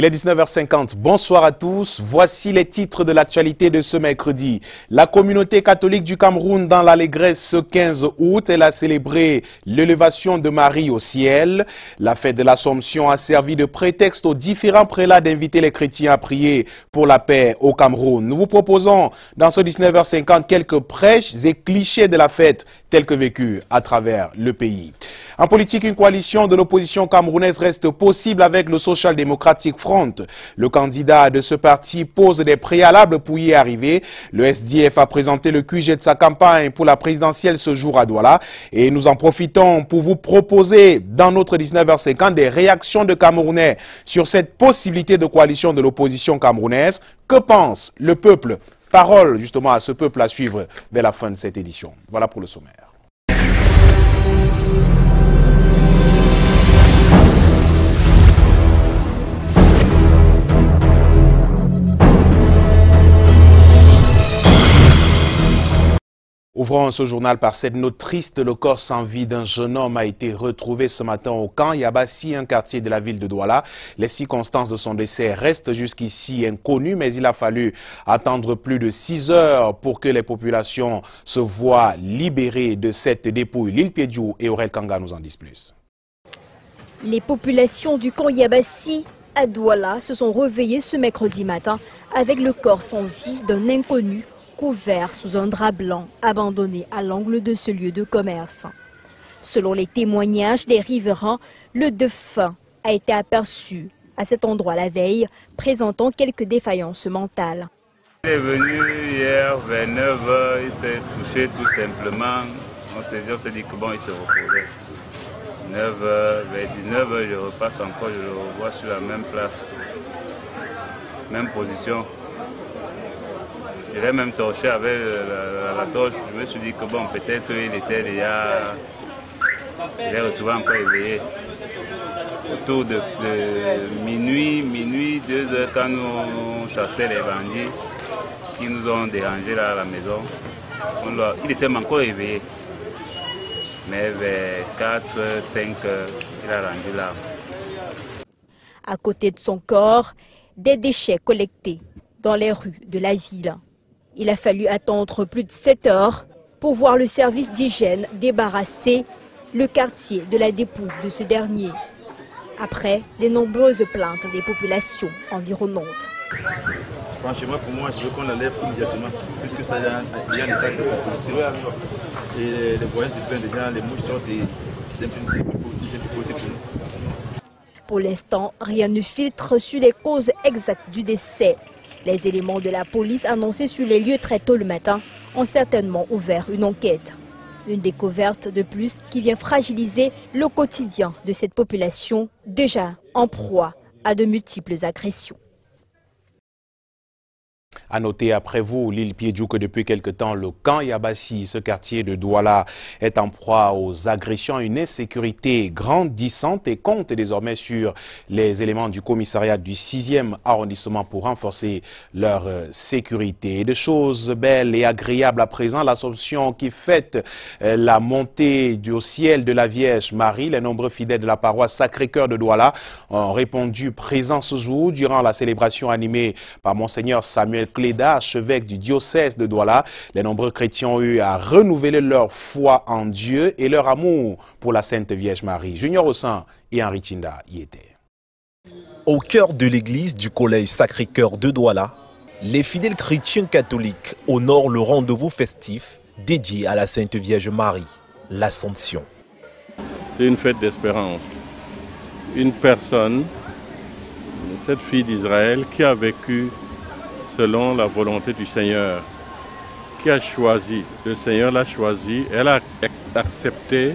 Il est 19h50. Bonsoir à tous. Voici les titres de l'actualité de ce mercredi. La communauté catholique du Cameroun dans l'allégresse ce 15 août. Elle a célébré l'élévation de Marie au ciel. La fête de l'Assomption a servi de prétexte aux différents prélats d'inviter les chrétiens à prier pour la paix au Cameroun. Nous vous proposons dans ce 19h50 quelques prêches et clichés de la fête tels que vécus à travers le pays. En politique, une coalition de l'opposition camerounaise reste possible avec le Social Democratic Front. Le candidat de ce parti pose des préalables pour y arriver. Le SDF a présenté le QG de sa campagne pour la présidentielle ce jour à Douala. Et nous en profitons pour vous proposer dans notre 19h50 des réactions de Camerounais sur cette possibilité de coalition de l'opposition camerounaise. Que pense le peuple? Parole justement à ce peuple à suivre vers la fin de cette édition. Voilà pour le sommaire. Ouvrons ce journal par cette note triste. Le corps sans vie d'un jeune homme a été retrouvé ce matin au camp Yabassi, un quartier de la ville de Douala. Les circonstances de son décès restent jusqu'ici inconnues, mais il a fallu attendre plus de 6 heures pour que les populations se voient libérées de cette dépouille. Lil Piedjou et Aurel Kanga nous en disent plus. Les populations du camp Yabassi à Douala se sont réveillées ce mercredi matin avec le corps sans vie d'un inconnu couvert sous un drap blanc abandonné à l'angle de ce lieu de commerce. Selon les témoignages des riverains, le défunt a été aperçu à cet endroit la veille, présentant quelques défaillances mentales. Il est venu hier vers 9h, il s'est couché tout simplement. On s'est dit que bon, il se reposait. 9h, vers 19h, je repasse encore, je le revois sur la même place, même position. Je l'ai même torché avec la torche. Je me suis dit que bon, peut-être il était déjà... Il est retrouvé encore éveillé. Autour de minuit, 2h, quand nous chassait les bandits qui nous ont dérangés là à la maison, il était encore éveillé. Mais vers 4h, 5h, il a rendu là. À côté de son corps, des déchets collectés dans les rues de la ville. Il a fallu attendre plus de 7 heures pour voir le service d'hygiène débarrasser le quartier de la dépouille de ce dernier. Après les nombreuses plaintes des populations environnantes. Franchement, pour moi, je veux qu'on l'enlève immédiatement, puisque ça y a un état de corruption. Et les voyants se plaignent déjà, les mouches sortent et c'est plus possible pour nous. Pour l'instant, rien ne filtre sur les causes exactes du décès. Les éléments de la police annoncés sur les lieux très tôt le matin ont certainement ouvert une enquête. Une découverte de plus qui vient fragiliser le quotidien de cette population déjà en proie à de multiples agressions. À noter après vous, Lil Piedjou, que depuis quelque temps, le camp Yabassi, ce quartier de Douala, est en proie aux agressions, une insécurité grandissante et compte désormais sur les éléments du commissariat du 6e arrondissement pour renforcer leur sécurité. De choses belles et agréables à présent, l'Assomption qui fête la montée au ciel de la Vierge Marie. Les nombreux fidèles de la paroisse Sacré-Cœur de Douala ont répondu présents ce jour durant la célébration animée par Monseigneur Samuel Cléda, archevêque du diocèse de Douala. Les nombreux chrétiens ont eu à renouveler leur foi en Dieu et leur amour pour la Sainte Vierge Marie. Junior Ossan et Henri Tinda y étaient. Au cœur de l'église du collège Sacré-Cœur de Douala, les fidèles chrétiens catholiques honorent le rendez-vous festif dédié à la Sainte Vierge Marie, l'Assomption. C'est une fête d'espérance. Une personne, cette fille d'Israël, qui a vécu selon la volonté du Seigneur, qui a choisi, le Seigneur l'a choisi, elle a accepté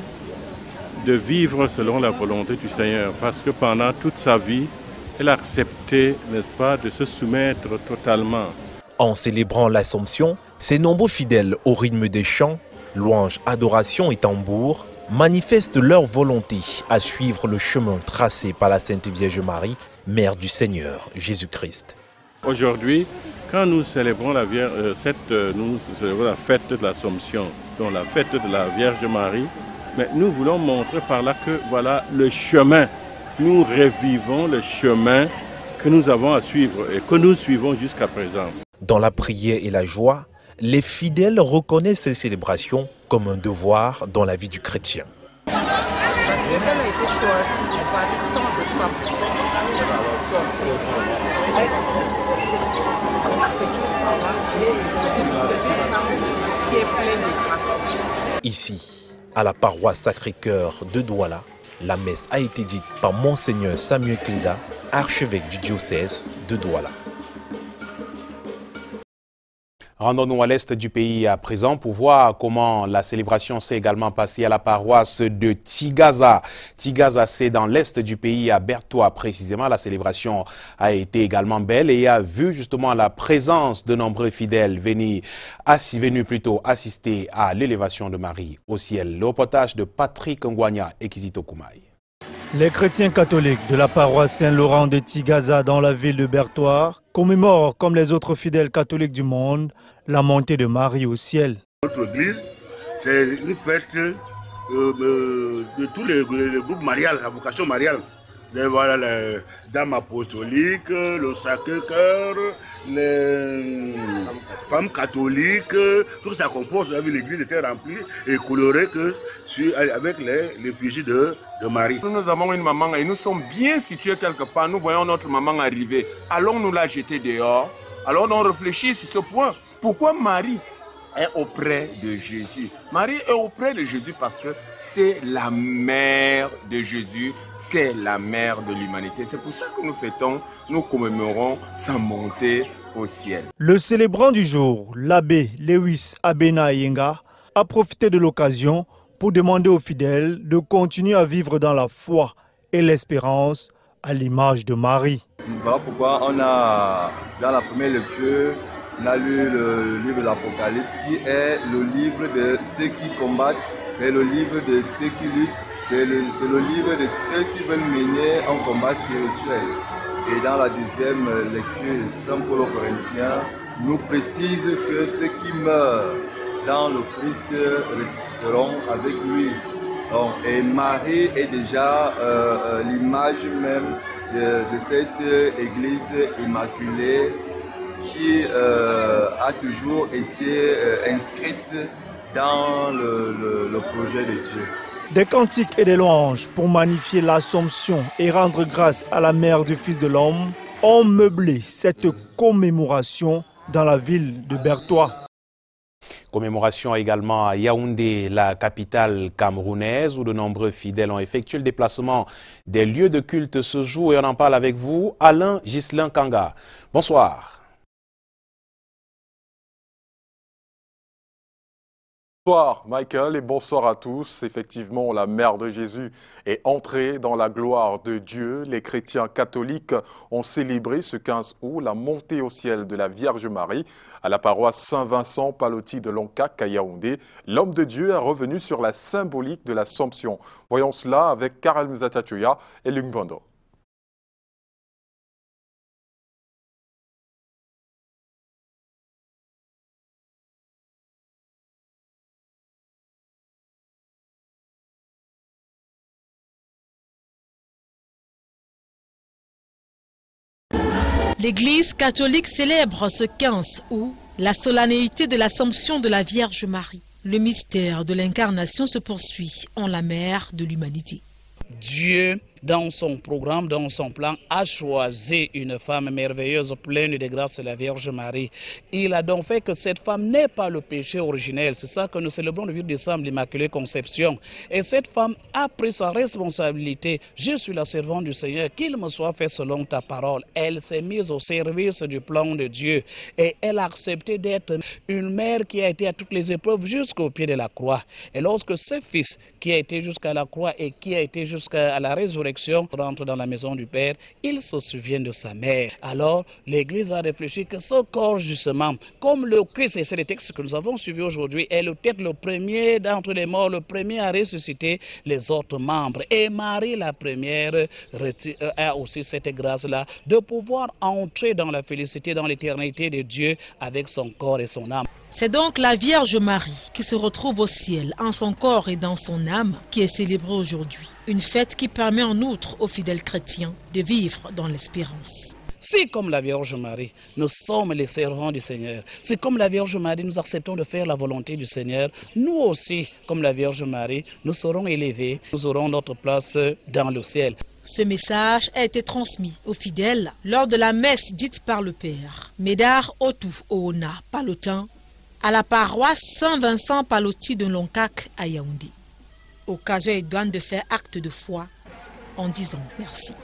de vivre selon la volonté du Seigneur, parce que pendant toute sa vie, elle a accepté, n'est-ce pas, de se soumettre totalement. En célébrant l'Assomption, ces nombreux fidèles au rythme des chants, louanges, adorations et tambours manifestent leur volonté à suivre le chemin tracé par la Sainte Vierge Marie, Mère du Seigneur Jésus-Christ. Aujourd'hui, quand nous célébrons la fête de l'Assomption, donc la fête de la Vierge Marie, mais nous voulons montrer par là que voilà le chemin. Nous revivons le chemin que nous avons à suivre et que nous suivons jusqu'à présent. Dans la prière et la joie, les fidèles reconnaissent ces célébrations comme un devoir dans la vie du chrétien. Parce qu'elle a été choisie par tant de femmes. C'est une femme qui est pleine de grâce. Ici, à la paroisse Sacré-Cœur de Douala, la messe a été dite par Monseigneur Samuel Kilda, archevêque du diocèse de Douala. Rendons-nous à l'est du pays à présent pour voir comment la célébration s'est également passée à la paroisse de Tigaza. Tigaza, c'est dans l'est du pays, à Bertoua précisément. La célébration a été également belle et a vu justement la présence de nombreux fidèles venus assister à l'élévation de Marie au ciel. Le reportage de Patrick Ngwanya et Kizito Koumaï. Les chrétiens catholiques de la paroisse Saint-Laurent de Tigaza dans la ville de Bertoua commémorent, comme les autres fidèles catholiques du monde, la montée de Marie au ciel. Notre église, c'est une fête de tous les groupes mariales, la vocation mariale. Et voilà les dames apostoliques, le Sacré-Cœur, les femmes catholiques, tout ça compose. L'église était remplie et colorée avec les effigies de Marie. Nous avons une maman et nous sommes bien situés quelque part. Nous voyons notre maman arriver. Allons-nous la jeter dehors? Alors on réfléchit sur ce point. Pourquoi Marie est auprès de Jésus? Marie est auprès de Jésus parce que c'est la mère de Jésus, c'est la mère de l'humanité. C'est pour ça que nous fêtons, nous commémorons sa montée au ciel. Le célébrant du jour, l'abbé Lewis Abena Yenga, a profité de l'occasion pour demander aux fidèles de continuer à vivre dans la foi et l'espérance à l'image de Marie. Voilà pourquoi on a, dans la première lecture, on a lu le livre de l'Apocalypse qui est le livre de ceux qui combattent, c'est le livre de ceux qui luttent, c'est le livre de ceux qui veulent mener un combat spirituel. Et dans la deuxième lecture, Saint Paul aux Corinthiens nous précise que ceux qui meurent dans le Christ ressusciteront avec lui. Donc, et Marie est déjà l'image même de cette église immaculée qui a toujours été inscrite dans le projet de Dieu. Des cantiques et des louanges pour magnifier l'Assomption et rendre grâce à la mère du Fils de l'homme ont meublé cette commémoration dans la ville de Bertoua. Commémoration également à Yaoundé, la capitale camerounaise, où de nombreux fidèles ont effectué le déplacement des lieux de culte ce jour. Et on en parle avec vous, Alain Ghislain Kanga. Bonsoir. Bonsoir Michael et bonsoir à tous. Effectivement, la mère de Jésus est entrée dans la gloire de Dieu. Les chrétiens catholiques ont célébré ce 15 août la montée au ciel de la Vierge Marie à la paroisse Saint-Vincent Paloti de Loncac à Yaoundé. L'homme de Dieu est revenu sur la symbolique de l'Assomption. Voyons cela avec Karel Mzatatuya et Lung Bondo. L'Église catholique célèbre ce 15 août la solennité de l'Assomption de la Vierge Marie. Le mystère de l'incarnation se poursuit en la mère de l'humanité. Dieu, dans son programme, dans son plan, a choisi une femme merveilleuse, pleine de grâce, la Vierge Marie. Il a donc fait que cette femme n'ait pas le péché originel. C'est ça que nous célébrons le 8 décembre, l'Immaculée Conception. Et cette femme a pris sa responsabilité. Je suis la servante du Seigneur, qu'il me soit fait selon ta parole. Elle s'est mise au service du plan de Dieu. Et elle a accepté d'être une mère qui a été à toutes les épreuves jusqu'au pied de la croix. Et lorsque ce fils, qui a été jusqu'à la croix et qui a été jusqu'à la résurrection, rentre dans la maison du Père, il se souvient de sa mère. Alors, l'Église a réfléchi que ce corps, justement, comme le Christ, et c'est le texte que nous avons suivi aujourd'hui, est peut-être le premier d'entre les morts, le premier à ressusciter les autres membres. Et Marie, la première, a aussi cette grâce-là de pouvoir entrer dans la félicité, dans l'éternité de Dieu avec son corps et son âme. C'est donc la Vierge Marie qui se retrouve au ciel en son corps et dans son âme qui est célébrée aujourd'hui. Une fête qui permet en outre aux fidèles chrétiens de vivre dans l'espérance. Si comme la Vierge Marie, nous sommes les servants du Seigneur, si comme la Vierge Marie, nous acceptons de faire la volonté du Seigneur, nous aussi, comme la Vierge Marie, nous serons élevés, nous aurons notre place dans le ciel. Ce message a été transmis aux fidèles lors de la messe dite par le Père Médard Otou Oona Palotin à la paroisse Saint-Vincent Paloti de Loncac à Yaoundé. Occasion idoine de faire acte de foi en disant merci.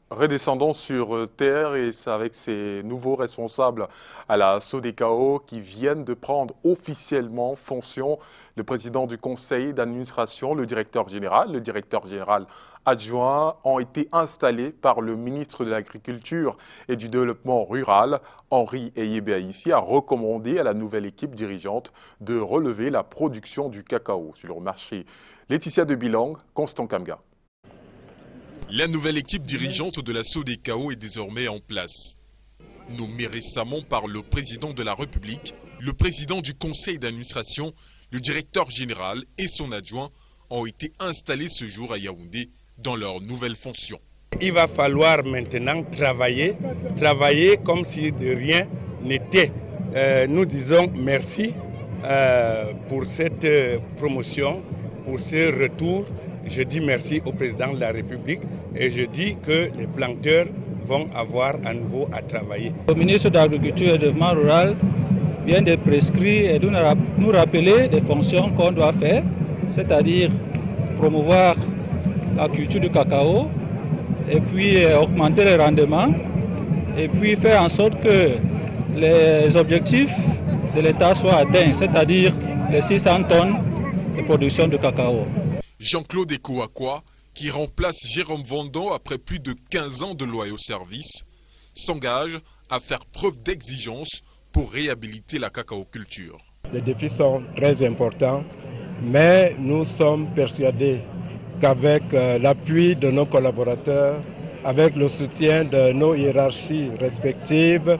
Redescendons sur terre et c'est avec ces nouveaux responsables à la SODECAO qui viennent de prendre officiellement fonction. Le président du conseil d'administration, le directeur général adjoint ont été installés par le ministre de l'Agriculture et du Développement rural, Henri Eyebe-Aïssi, a recommandé à la nouvelle équipe dirigeante de relever la production du cacao sur le marché. Laetitia de Bilang, Constant Kamga. La nouvelle équipe dirigeante de la SODECAO est désormais en place. Nommé récemment par le président de la République, le président du conseil d'administration, le directeur général et son adjoint ont été installés ce jour à Yaoundé dans leurs nouvelles fonctions. Il va falloir maintenant travailler comme si de rien n'était. Nous disons merci pour cette promotion, pour ce retour. Je dis merci au président de la République et je dis que les planteurs vont avoir à nouveau à travailler. Le ministre de l'Agriculture et du Développement rural vient de prescrire et de nous rappeler les fonctions qu'on doit faire, c'est-à-dire promouvoir la culture du cacao et puis augmenter les rendements et puis faire en sorte que les objectifs de l'État soient atteints, c'est-à-dire les 600 tonnes de production de cacao. Jean-Claude Ekouakwa, qui remplace Jérôme Vendon après plus de 15 ans de loyaux services, s'engage à faire preuve d'exigence pour réhabiliter la cacaoculture. Les défis sont très importants, mais nous sommes persuadés qu'avec l'appui de nos collaborateurs, avec le soutien de nos hiérarchies respectives,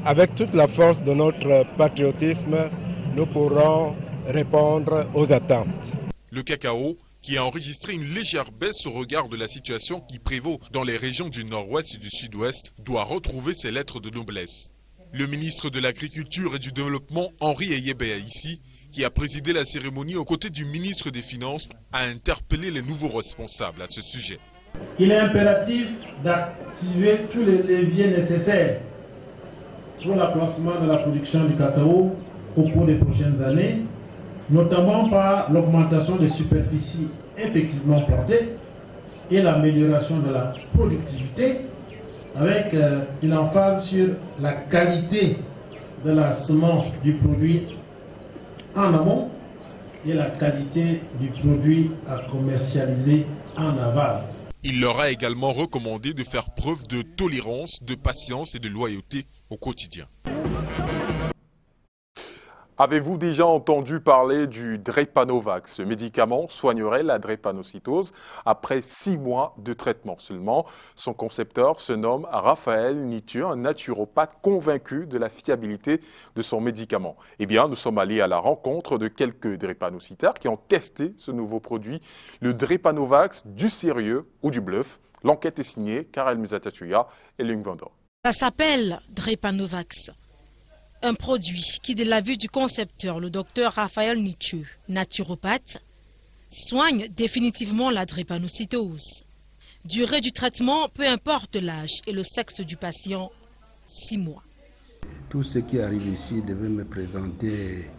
avec toute la force de notre patriotisme, nous pourrons répondre aux attentes. Le cacao, qui a enregistré une légère baisse au regard de la situation qui prévaut dans les régions du nord-ouest et du sud-ouest, doit retrouver ses lettres de noblesse. Le ministre de l'Agriculture et du Développement, Henri Eyebe-Aïssi, qui a présidé la cérémonie aux côtés du ministre des Finances, a interpellé les nouveaux responsables à ce sujet. Il est impératif d'activer tous les leviers nécessaires pour l'accroissement de la production du cacao au cours des prochaines années, notamment par l'augmentation des superficies effectivement plantées et l'amélioration de la productivité avec une emphase sur la qualité de la semence du produit en amont et la qualité du produit à commercialiser en aval. Il leur a également recommandé de faire preuve de tolérance, de patience et de loyauté au quotidien. Avez-vous déjà entendu parler du Drepanovac? Ce médicament soignerait la drépanocytose après 6 mois de traitement seulement. Son concepteur se nomme Raphaël Nithieu, un naturopathe convaincu de la fiabilité de son médicament. Eh bien, nous sommes allés à la rencontre de quelques drépanocytaires qui ont testé ce nouveau produit, le Drepanovac, du sérieux ou du bluff. L'enquête est signée Karel Musatatuya et Lung Vando. Ça s'appelle Drepanovac. Un produit qui, de la vue du concepteur, le docteur Raphaël Nithieu, naturopathe, soigne définitivement la drépanocytose. Durée du traitement, peu importe l'âge et le sexe du patient, 6 mois. Tous ceux qui arrivent ici devaient me présenter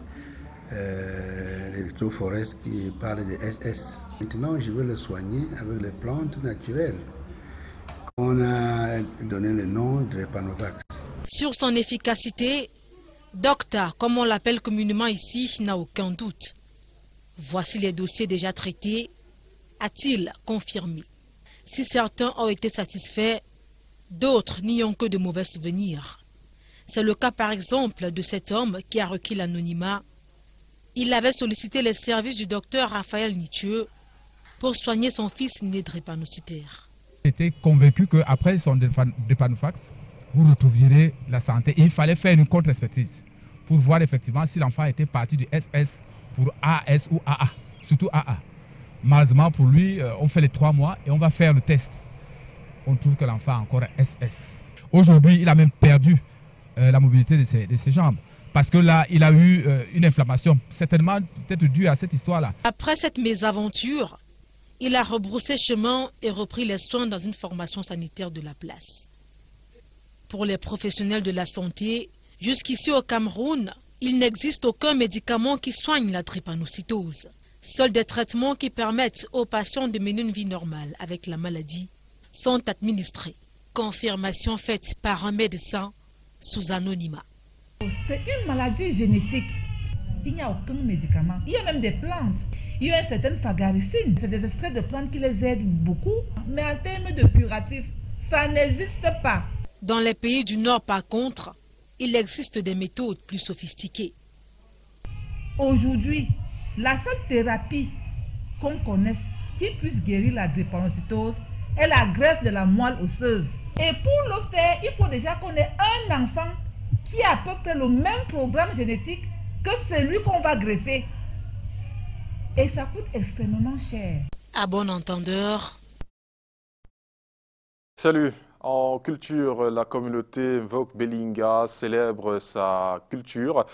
l'électrophorèse qui parle de SS. Maintenant, je vais le soigner avec les plantes naturelles. On a donné le nom de Drepanovac. Sur son efficacité, Docta, comme on l'appelle communément ici, n'a aucun doute. Voici les dossiers déjà traités, a-t-il confirmé. Si certains ont été satisfaits, d'autres n'y ont que de mauvais souvenirs. C'est le cas par exemple de cet homme qui a requis l'anonymat. Il avait sollicité les services du docteur Raphaël Nithieu pour soigner son fils né drépanocytaire. J'étais convaincu qu'après son Drepanovac, vous retrouverez la santé. Il fallait faire une contre-expertise pour voir effectivement si l'enfant était parti du SS pour AS ou AA, surtout AA. Malheureusement pour lui, on fait les 3 mois et on va faire le test. On trouve que l'enfant a encore un SS. Aujourd'hui, il a même perdu la mobilité de ses jambes. Parce que là, il a eu une inflammation, certainement peut-être due à cette histoire-là. Après cette mésaventure, il a rebroussé chemin et repris les soins dans une formation sanitaire de la place. Pour les professionnels de la santé, jusqu'ici au Cameroun, il n'existe aucun médicament qui soigne la drépanocytose. Seuls des traitements qui permettent aux patients de mener une vie normale avec la maladie sont administrés. Confirmation faite par un médecin sous anonymat. C'est une maladie génétique. Il n'y a aucun médicament. Il y a même des plantes. Il y a une certaine fagaricine. C'est des extraits de plantes qui les aident beaucoup. Mais en termes de curatif, ça n'existe pas. Dans les pays du Nord, par contre, il existe des méthodes plus sophistiquées. Aujourd'hui, la seule thérapie qu'on connaisse qui puisse guérir la drépanocytose est la greffe de la moelle osseuse. Et pour le faire, il faut déjà qu'on ait un enfant qui a à peu près le même programme génétique que celui qu'on va greffer. Et ça coûte extrêmement cher. À bon entendeur. Salut. En culture, la communauté Mvok Belinga célèbre sa culture.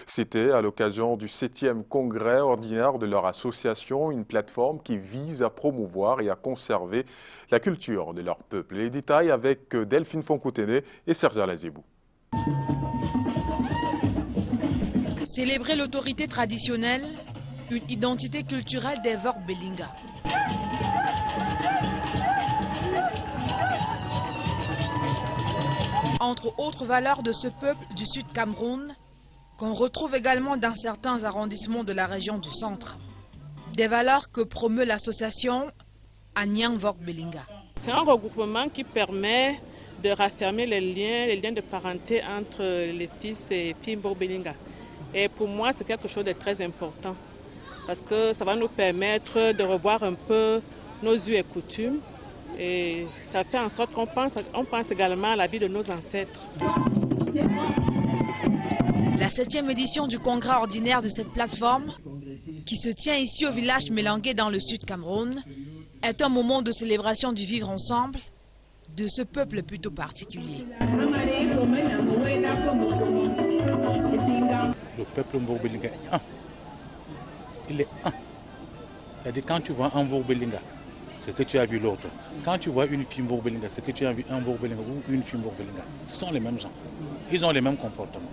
C'était à l'occasion du 7e congrès ordinaire de leur association, une plateforme qui vise à promouvoir et à conserver la culture de leur peuple. Les détails avec Delphine Fonkoutene et Serge Alazébou. Célébrer l'autorité traditionnelle, une identité culturelle des Mvok Belinga. Entre autres valeurs de ce peuple du Sud Cameroun, qu'on retrouve également dans certains arrondissements de la région du centre. Des valeurs que promeut l'association Anyang Mvok Belinga. C'est un regroupement qui permet de raffermir les liens de parenté entre les fils et filles Mvok Belinga. Et pour moi, c'est quelque chose de très important parce que ça va nous permettre de revoir un peu nos us et coutumes. Et ça fait en sorte qu'on pense également à la vie de nos ancêtres. La 7e édition du congrès ordinaire de cette plateforme, qui se tient ici au village Mélangué dans le Sud Cameroun, est un moment de célébration du vivre ensemble de ce peuple plutôt particulier. Le peuple Mvok Belinga est un. Il est un. C'est-à-dire quand tu vois un Mvok Belinga, c'est que tu as vu l'autre. Quand tu vois une fille Mvok Belinga, c'est que tu as vu un Mvok Belinga ou une fille Mvok Belinga. Ce sont les mêmes gens. Ils ont les mêmes comportements.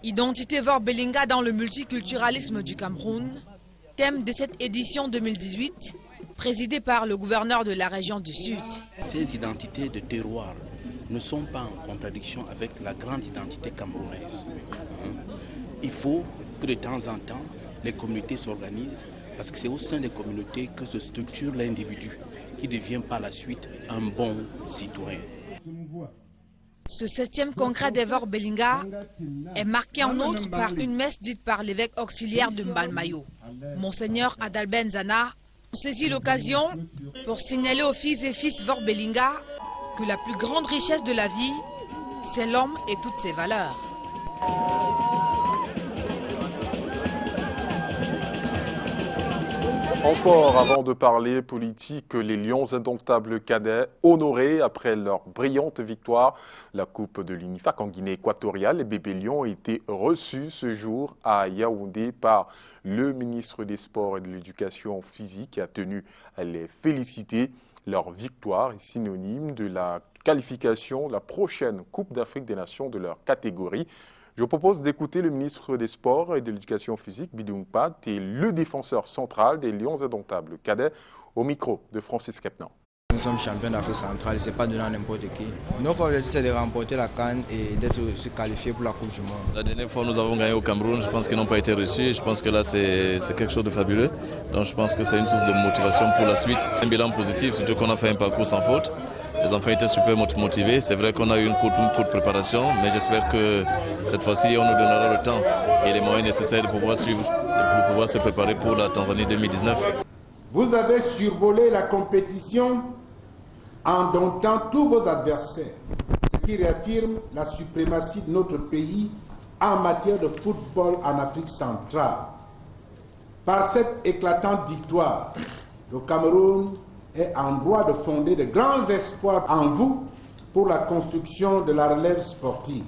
Identité Mvok Belinga dans le multiculturalisme du Cameroun, thème de cette édition 2018, présidée par le gouverneur de la région du Sud. Ces identités de terroir ne sont pas en contradiction avec la grande identité camerounaise. Il faut que de temps en temps, les communautés s'organisent parce que c'est au sein des communautés que se structure l'individu qui devient par la suite un bon citoyen. Ce 7e congrès des Mvok Belinga est marqué en outre par une messe dite par l'évêque auxiliaire de Mbalmayo. Monseigneur Adalben Zana saisit l'occasion pour signaler aux filles et fils Mvok Belinga que la plus grande richesse de la vie, c'est l'homme et toutes ses valeurs. En sport, avant de parler politique, les Lions indomptables cadets honorés après leur brillante victoire. La Coupe de l'UNIFAC en Guinée équatoriale, les bébés Lions ont été reçus ce jour à Yaoundé par le ministre des Sports et de l'Éducation physique qui a tenu à les féliciter. Leur victoire est synonyme de la qualification de la prochaine Coupe d'Afrique des Nations de leur catégorie. Je vous propose d'écouter le ministre des Sports et de l'Éducation physique, Bidoum Pat, et le défenseur central des Lions indomptables cadets au micro de Francis Kepnan. Nous sommes champions d'Afrique centrale, ce n'est pas donné à n'importe qui. Notre objectif, c'est de remporter la CAN et d'être se qualifié pour la Coupe du Monde. La dernière fois, nous avons gagné au Cameroun. Je pense qu'ils n'ont pas été reçus. Je pense que là, c'est quelque chose de fabuleux. Donc, je pense que c'est une source de motivation pour la suite. Un bilan positif, surtout qu'on a fait un parcours sans faute. Les enfants étaient super motivés. C'est vrai qu'on a eu une courte préparation, mais j'espère que cette fois-ci, on nous donnera le temps et les moyens nécessaires de pouvoir suivre, de pouvoir se préparer pour la Tanzanie 2019. Vous avez survolé la compétition en domptant tous vos adversaires, ce qui réaffirme la suprématie de notre pays en matière de football en Afrique centrale. Par cette éclatante victoire, le Cameroun est en droit de fonder de grands espoirs en vous pour la construction de la relève sportive.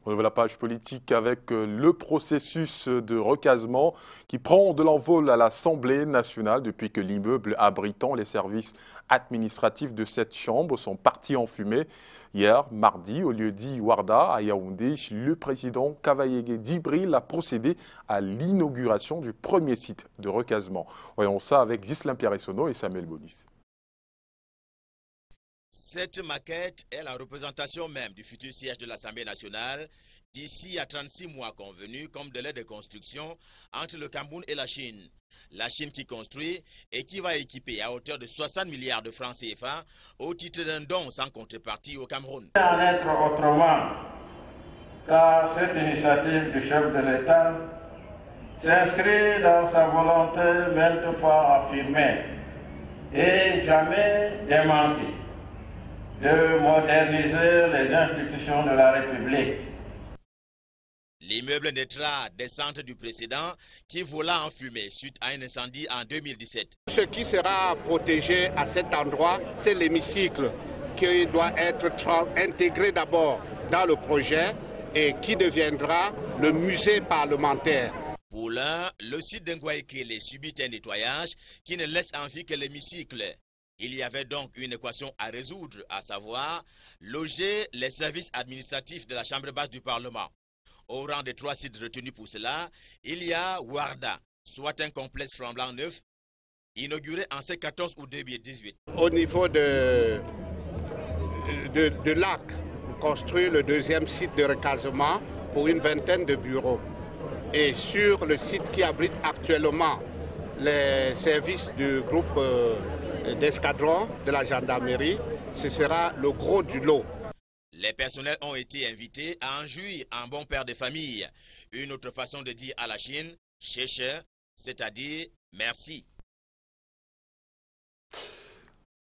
On ouvre la page politique avec le processus de recasement qui prend de l'envol à l'Assemblée nationale depuis que l'immeuble abritant les services administratifs de cette chambre sont partis en fumée. Hier, mardi, au lieu dit Warda à Yaoundé, le président Kavayegue Djibril a procédé à l'inauguration du premier site de recasement. Voyons ça avec Ghislain Pierre-Essonneau et Samuel Bonis. Cette maquette est la représentation même du futur siège de l'Assemblée nationale d'ici à 36 mois convenus comme délai de construction entre le Cameroun et la Chine. La Chine qui construit et qui va équiper à hauteur de 60 milliards de francs CFA au titre d'un don sans contrepartie au Cameroun. En être autrement, car cette initiative du chef de l'État s'inscrit dans sa volonté maintes fois affirmée et jamais démentie de moderniser les institutions de la République. L'immeuble naîtra des centres du précédent qui vola en fumée suite à un incendie en 2017. Ce qui sera protégé à cet endroit, c'est l'hémicycle qui doit être intégré d'abord dans le projet et qui deviendra le musée parlementaire. Pour l'un, le site d'Ngwaïkele subit un nettoyage qui ne laisse en vie que l'hémicycle. Il y avait donc une équation à résoudre, à savoir loger les services administratifs de la Chambre basse du Parlement. Au rang des 3 sites retenus pour cela, il y a Warda, soit un complexe flambant neuf, inauguré en 14 août 2018. Au niveau de Lac, construit le deuxième site de recasement pour une vingtaine de bureaux. Et sur le site qui abrite actuellement les services du groupe d'escadron de la gendarmerie, ce sera le gros du lot. Les personnels ont été invités à en jouir en bon père de famille. Une autre façon de dire à la Chine, Cheche, c'est-à-dire merci.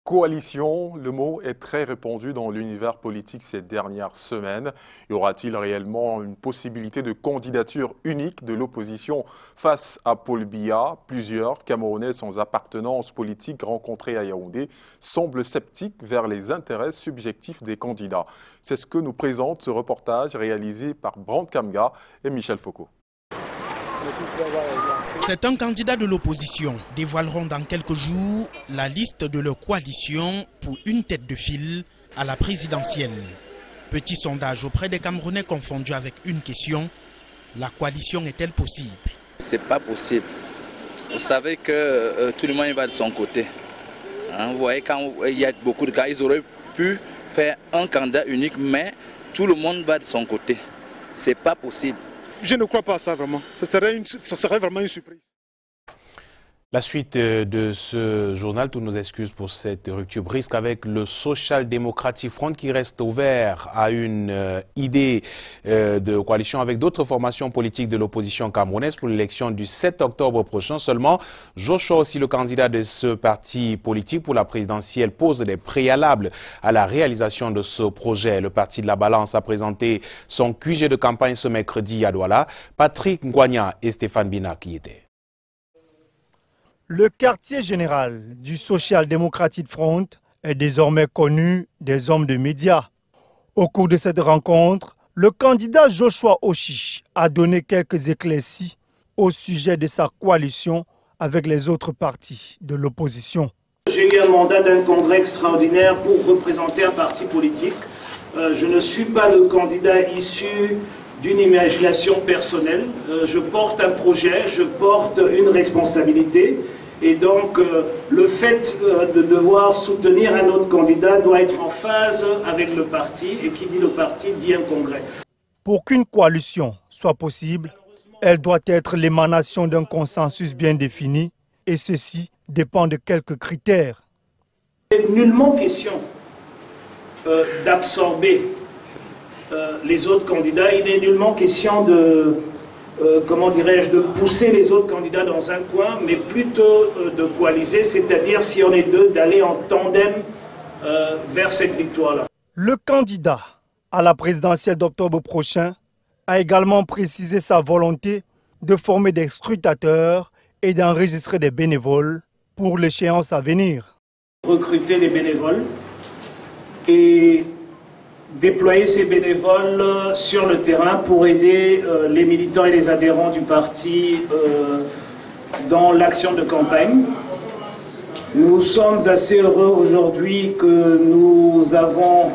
Coalition, le mot est très répandu dans l'univers politique ces dernières semaines. Y aura-t-il réellement une possibilité de candidature unique de l'opposition face à Paul Biya? Plusieurs Camerounais sans appartenance politique rencontrés à Yaoundé semblent sceptiques vers les intérêts subjectifs des candidats. C'est ce que nous présente ce reportage réalisé par Brand Kamga et Michel Foucault. Certains candidats de l'opposition dévoileront dans quelques jours la liste de leur coalition pour une tête de file à la présidentielle. Petit sondage auprès des Camerounais confondus avec une question, la coalition est-elle possible? C'est pas possible. Vous savez que tout le monde va de son côté. Vous voyez, quand il y a beaucoup de cas, ils auraient pu faire un candidat unique, mais tout le monde va de son côté. C'est pas possible. Je ne crois pas à ça vraiment. Ça serait vraiment une surprise. La suite de ce journal, toutes nos excuses pour cette rupture brusque avec le Social Democratic Front qui reste ouvert à une idée de coalition avec d'autres formations politiques de l'opposition camerounaise pour l'élection du 7 octobre prochain. Seulement, Joshua, aussi le candidat de ce parti politique pour la présidentielle, pose des préalables à la réalisation de ce projet. Le parti de la Balance a présenté son QG de campagne ce mercredi à Douala. Patrick Ngwanya et Stéphane Binak y étaient. Le quartier général du Social Democratic Front est désormais connu des hommes de médias. Au cours de cette rencontre, le candidat Joshua Ochiche a donné quelques éclaircies au sujet de sa coalition avec les autres partis de l'opposition. J'ai eu un mandat d'un congrès extraordinaire pour représenter un parti politique. Je ne suis pas le candidat issu d'une imagination personnelle. Je porte un projet, je porte une responsabilité. Et donc, le fait de devoir soutenir un autre candidat doit être en phase avec le parti. Et qui dit le parti dit un congrès. Pour qu'une coalition soit possible, elle doit être l'émanation d'un consensus bien défini. Et ceci dépend de quelques critères. Il n'est nullement question d'absorber les autres candidats. Il n'est nullement question de... de pousser les autres candidats dans un coin, mais plutôt de coaliser, c'est-à-dire, si on est deux, d'aller en tandem vers cette victoire-là. Le candidat à la présidentielle d'octobre prochain, a également précisé sa volonté de former des scrutateurs et d'enregistrer des bénévoles pour l'échéance à venir. Recruter des bénévoles et déployer ces bénévoles sur le terrain pour aider les militants et les adhérents du parti dans l'action de campagne. Nous sommes assez heureux aujourd'hui que nous avons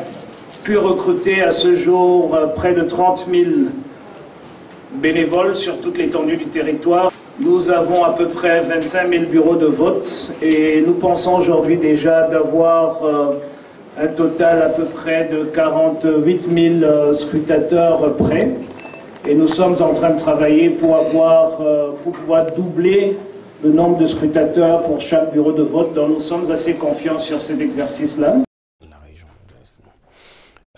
pu recruter à ce jour près de 30 000 bénévoles sur toute l'étendue du territoire. Nous avons à peu près 25 000 bureaux de vote et nous pensons aujourd'hui déjà d'avoir un total à peu près de 48 000 scrutateurs prêts. Et nous sommes en train de travailler pour pouvoir doubler le nombre de scrutateurs pour chaque bureau de vote. Donc nous sommes assez confiants sur cet exercice-là.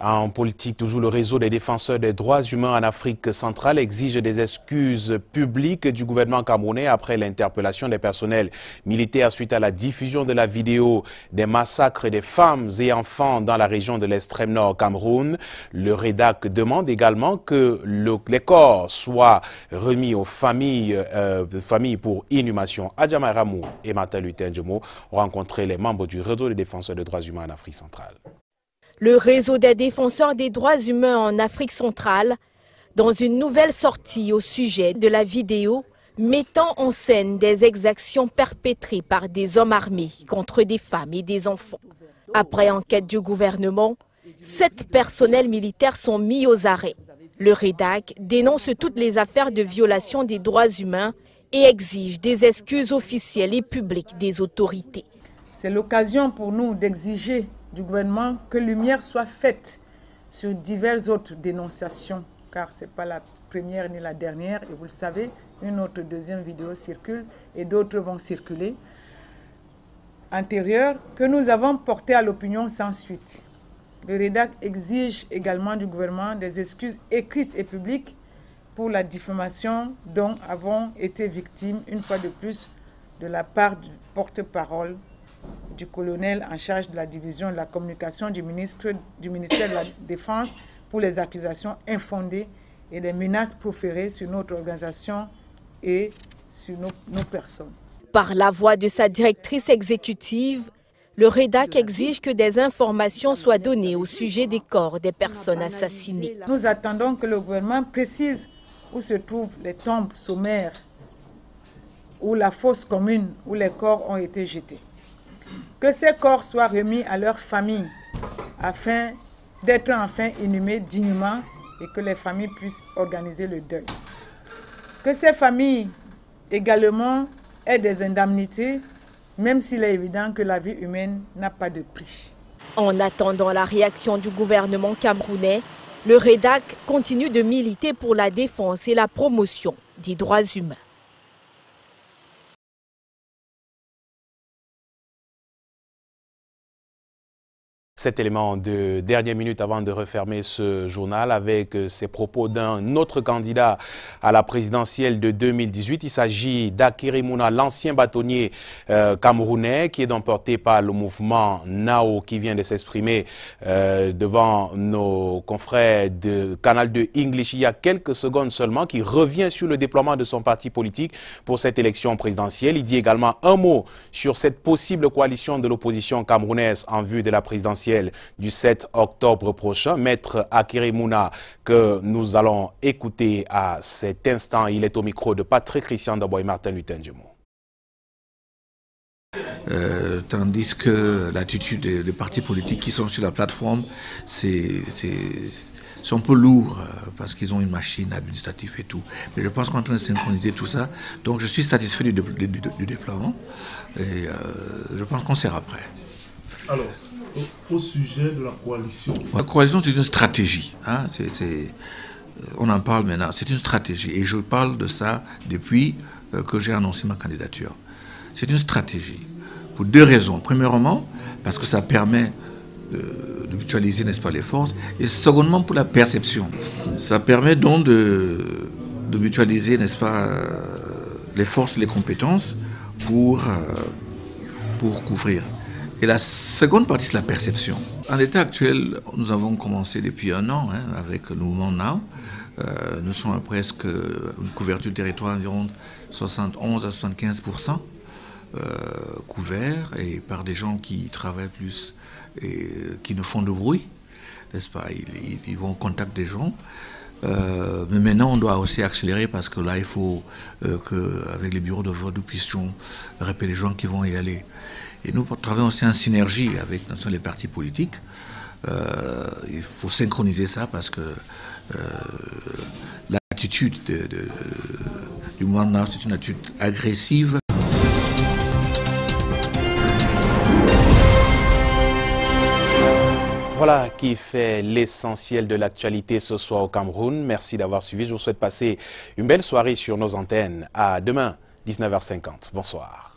En politique, toujours le réseau des défenseurs des droits humains en Afrique centrale exige des excuses publiques du gouvernement camerounais après l'interpellation des personnels militaires suite à la diffusion de la vidéo des massacres des femmes et enfants dans la région de l'extrême nord Cameroun. Le REDAC demande également que les corps soient remis aux familles pour inhumation. Adjama Ramou et Martin Luther Ndjemo ont rencontré les membres du réseau des défenseurs des droits humains en Afrique centrale. Le réseau des défenseurs des droits humains en Afrique centrale, dans une nouvelle sortie au sujet de la vidéo mettant en scène des exactions perpétrées par des hommes armés contre des femmes et des enfants. Après enquête du gouvernement, 7 personnels militaires sont mis aux arrêts. Le REDAC dénonce toutes les affaires de violation des droits humains et exige des excuses officielles et publiques des autorités. C'est l'occasion pour nous d'exiger du gouvernement que lumière soit faite sur diverses autres dénonciations, car ce n'est pas la première ni la dernière, et vous le savez, une autre deuxième vidéo circule et d'autres vont circuler, antérieures, que nous avons portées à l'opinion sans suite. Le REDAC exige également du gouvernement des excuses écrites et publiques pour la diffamation dont avons été victimes une fois de plus de la part du porte-parole du colonel en charge de la division de la communication du ministère de la Défense pour les accusations infondées et les menaces proférées sur notre organisation et sur nos personnes. Par la voix de sa directrice exécutive, le REDAC exige que des informations soient données au sujet des corps des personnes assassinées. Nous attendons que le gouvernement précise où se trouvent les tombes sommaires ou la fosse commune où les corps ont été jetés. Que ces corps soient remis à leurs familles afin d'être enfin inhumés dignement et que les familles puissent organiser le deuil. Que ces familles également aient des indemnités, même s'il est évident que la vie humaine n'a pas de prix. En attendant la réaction du gouvernement camerounais, le REDAC continue de militer pour la défense et la promotion des droits humains. Cet élément de dernière minute avant de refermer ce journal avec ces propos d'un autre candidat à la présidentielle de 2018. Il s'agit d'Akere Mouna, l'ancien bâtonnier camerounais qui est donc porté par le mouvement NAO qui vient de s'exprimer devant nos confrères de Canal 2 English il y a quelques secondes seulement, qui revient sur le déploiement de son parti politique pour cette élection présidentielle. Il dit également un mot sur cette possible coalition de l'opposition camerounaise en vue de la présidentielle du 7 octobre prochain. Maître Akere Mouna, que nous allons écouter à cet instant, il est au micro de Patrick Christian Daboy et Martin Luther Ndjemo. Tandis que l'attitude des partis politiques qui sont sur la plateforme, c'est un peu lourd parce qu'ils ont une machine administrative et tout. Mais je pense qu'on est en train de synchroniser tout ça. Donc je suis satisfait du déploiement et je pense qu'on sera prêt. Alors, au sujet de la coalition. La coalition, c'est une stratégie. Hein? On en parle maintenant. C'est une stratégie. Et je parle de ça depuis que j'ai annoncé ma candidature. C'est une stratégie. Pour 2 raisons. Premièrement, parce que ça permet de mutualiser, n'est-ce pas, les forces. Et secondement, pour la perception. Ça permet donc de mutualiser, n'est-ce pas, les forces, les compétences pour couvrir. Et la seconde partie, c'est la perception. En l'état actuel, nous avons commencé depuis un an avec le mouvement Now. Nous sommes à presque une couverture du territoire environ 71 à 75% couverts et par des gens qui travaillent plus et qui ne font de bruit, n'est-ce pas? Ils vont au contact des gens. Mais maintenant, on doit aussi accélérer parce que là, il faut qu'avec les bureaux de vote, nous puissions repérer les gens qui vont y aller. Et nous travaillons aussi en synergie avec les partis politiques. Il faut synchroniser ça parce que l'attitude du mouvement, c'est une attitude agressive. Voilà qui fait l'essentiel de l'actualité ce soir au Cameroun. Merci d'avoir suivi. Je vous souhaite passer une belle soirée sur nos antennes. À demain, 19h50. Bonsoir.